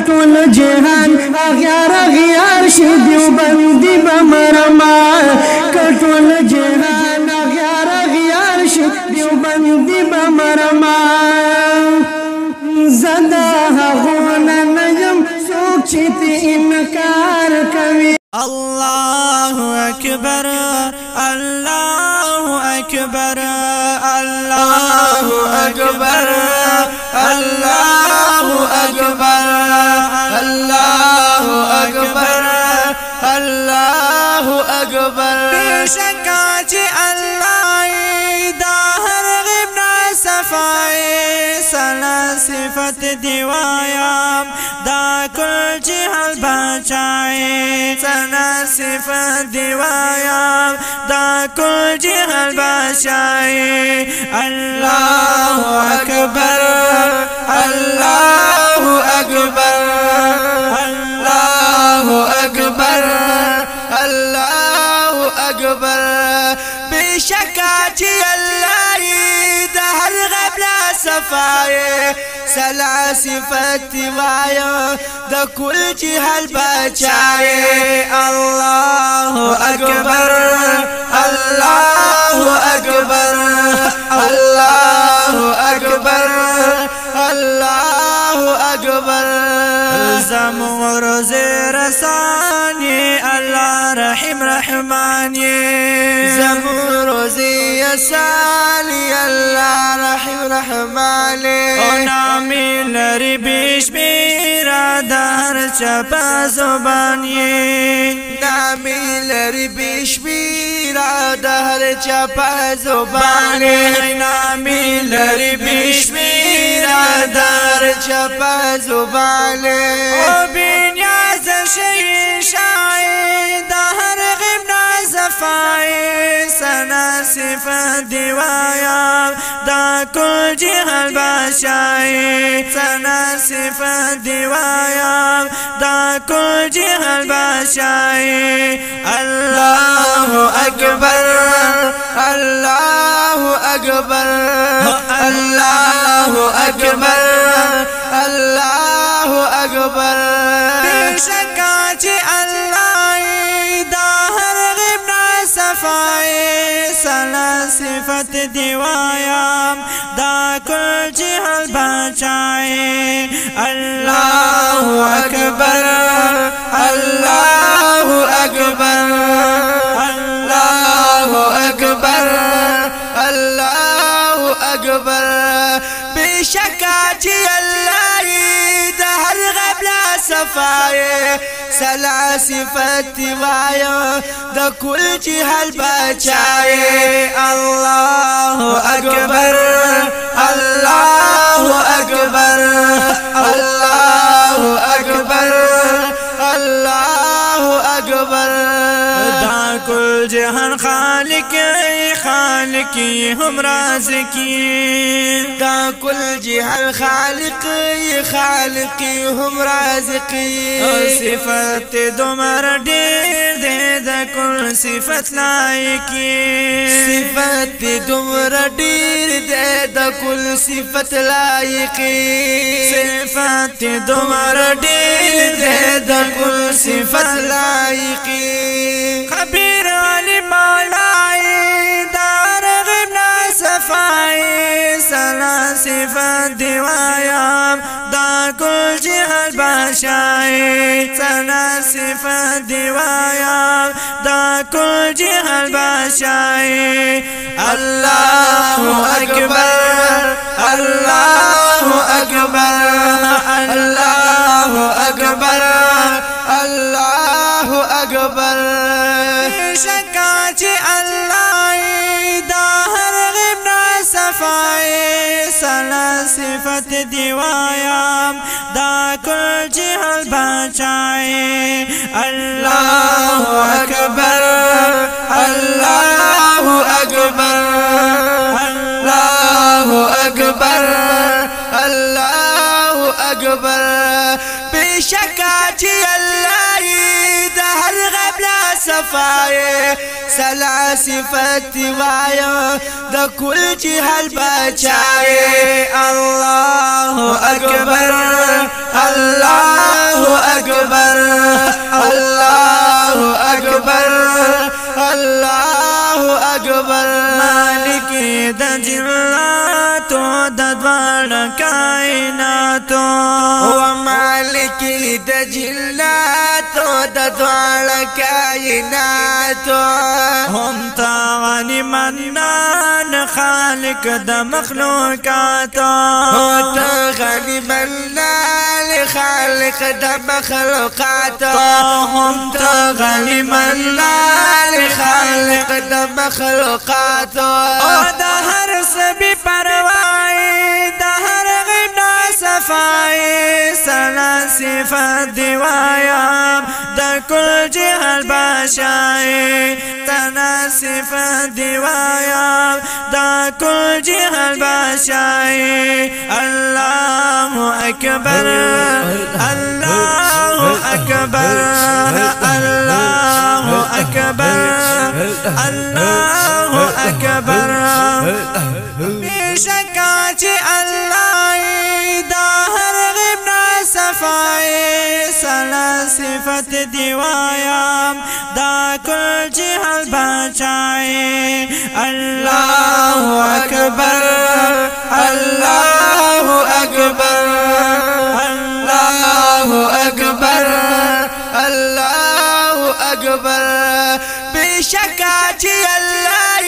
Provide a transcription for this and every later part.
ټول جهان اغیار اغیار شي دیوبندي بمرما ټول جهان اغیار اغیار شي دیوبندي بمرما زدا غونه نجم څوک چې انکار کوي الله اکبر الله اکبر الله اکبر الله اکبر الله اکبر الله اکبر بشکا چې الله دا هر غیب نه صفای سنا صفت دیوایم دا کل جهل بچای سنا صفت دیوایم دا کل جهل بچای الله اکبر الله اکبر الله اکبر الله اکبر بشکا چې الله د هر غیب لا صفای سلا صفت وایا د کل جهل بچای الله اکبر الله اکبر الله اکبر الله اکبر زمور زرسانی الله رحیم رحمانی زمور زیسانی الله رحیم رحمانی او نامی لری بشمیرا در چپا زبانی نامی لری بشمیرا در چپا زبانی نامی لری بشمیرا در چپا زبانی او بینیاز شئی شای دهر غیب نازفای سنا صفت دیوایم دا کل جهل باشای سنا صفت دیوایم دا کل جهل باشای الله اکبر الله اکبر الله اکبر الله اکبر بشکا چې الله دا هر غیب نه صفای سنا صفت دیوایم دا کل جهل بچای الله اکبر الله اکبر الله اکبر الله اکبر بشکا چې الله د هر غیب لا صفای سلا صفت وایا د کل جهل بچای الله اکبر الله اکبر الله اکبر الله اکبر دا کل جهان خالق خالق هم رازقی دا کل جهان خالق خالق هم رازقی صفت دومر ډیر دې د کل صفت لایقی صفت دومر ډیر دې د کل صفت لایقی صفت دومر ډیر دې د کل صفت لایقی خبیر علی مولای دار غیب نا صفای سنا صفت دیوایم دا کل جهل باشای سنا صفت دیوایم دا کل جهل باشای الله اکبر الله اکبر الله اکبر الله اکبر شکا چې الله دا هر غیب نه صفای سنا صفت دیوایم دا کل جهل بچای الله اکبر الله اکبر الله اکبر الله اکبر بشکا چې الله د هر غیب لا صفای سلا صفت وایا د کل جهل بچای الله اکبر الله أكبر الله أكبر الله أكبر مالك د جناتو د دوړ کائناتو ومالك د جناتو د دوړ کائناتو هم تعالی منان خالق د مخلوقاتو غني منان خالق د مخلوقاتو هم غني منان خالق د مخلوقاتو د هر سبي پرواي د هر غنا صفاي سنا صفات دیوایا د کل جهل باشای سنا صفات دیوایا د کل جهل باشای الله اکبر الله اکبر الله اکبر الله اکبر بیشکا چې الله دا هر غبنا صفای سنا صفت دیوایم دا کل جهل بچای الله اکبر الله أكبر الله أكبر الله أكبر بشكاتي الله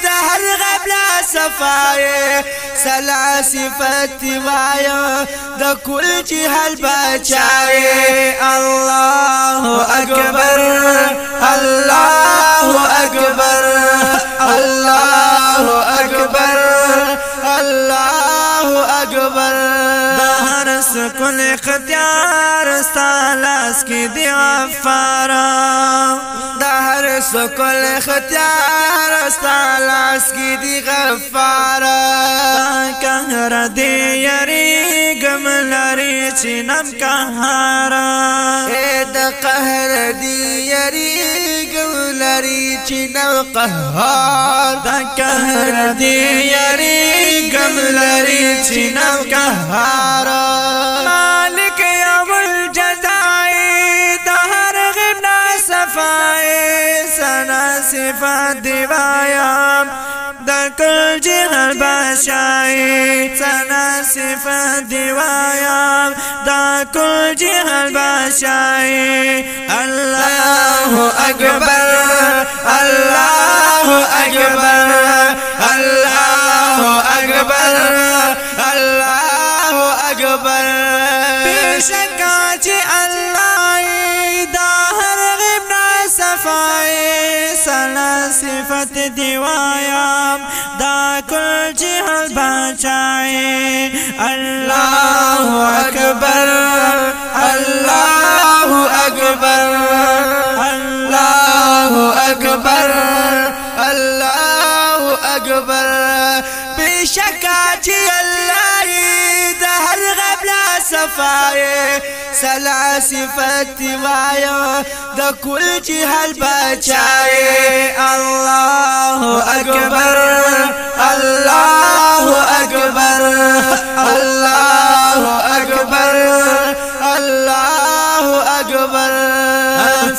دهر غبلا صفاي سلا صفت وايا دا كل جهل بچاي الله أكبر الله أكبر الله أكبر الله أكبر دهر سکل اختیار ستالاس کی دی غفارا دهر سکل اختیار ستالاس کی دی غفارا قهر دی یری گملری چنم قهارا د قهر دی یری گملری چنم قهار د قهر دی یری گملری چنم قهارا مالک یوم الجزائی دهر غبنا صفائی سنا صفات دیوایم در کل جهل باشای سنا صفات دیوایم در کل جهل باشای الله أكبر الله أكبر الله أكبر الله أكبر بشکا چې الله دا هر غبنا صفای سنا صفت دیوایم دا کل جهل بچای الله اکبر الله أكبر الله أكبر الله أكبر بشكاتي الله دهر غبلا صفاي سلا صفت وايا دا كل جهل بچاي الله أكبر الله أكبر الله أكبر الله أكبر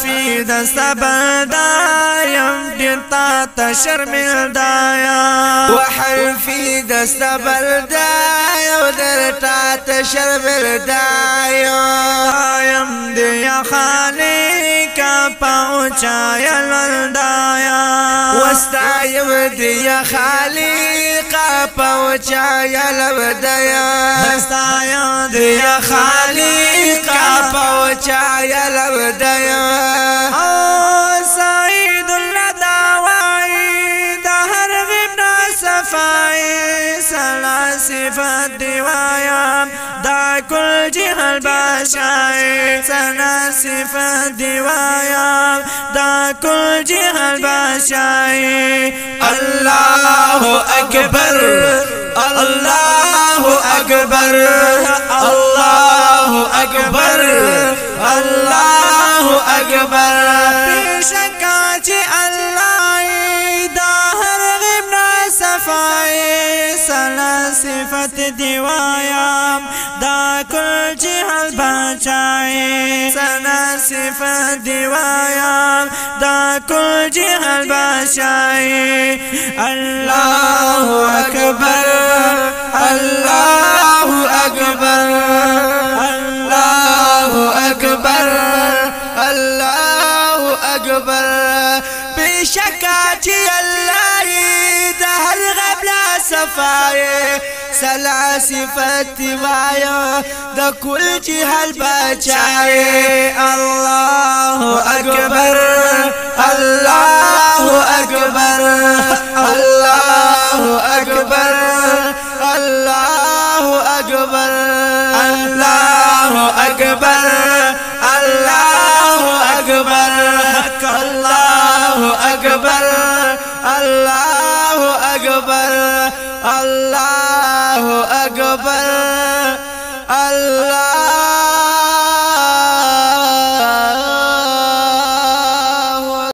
في دستبر دایم دیرتا تشرمل دایا وحرفي دستبر دايا ودرتا تشرمل دايا دایم دیا خالق پاوچا یلل دایا واستايم دي خالق پوچا يلم ديا دستایم دیا خالق پوچا يلم ديا سعید اللہ دعوائی دہر غبنا صفائی سلا صفت دیوایم دا کل جہل باشائی سلا صفت دیوایم دا کل جہل باشائی الله أكبر الله أكبر الله أكبر الله أكبر بشکا چی اللہ داہر غبنا صفائی سلا صفت دیوایم دا کل جہل باشائی بچائے سنا صفت دیوایا دا کل جہل بچائے اللہ اکبر اللہ اکبر اللہ اکبر اللہ اکبر بے شکا چی اللہ دہر غبلا صفائے سلا صفت وایا دا کل جہل بچائے اللہ اکبر اللہ اکبر اللہ اکبر اللہ اکبر اللہ اکبر اللہ اکبر اللہ اکبر اللہ اکبر اللہ اکبر اللہ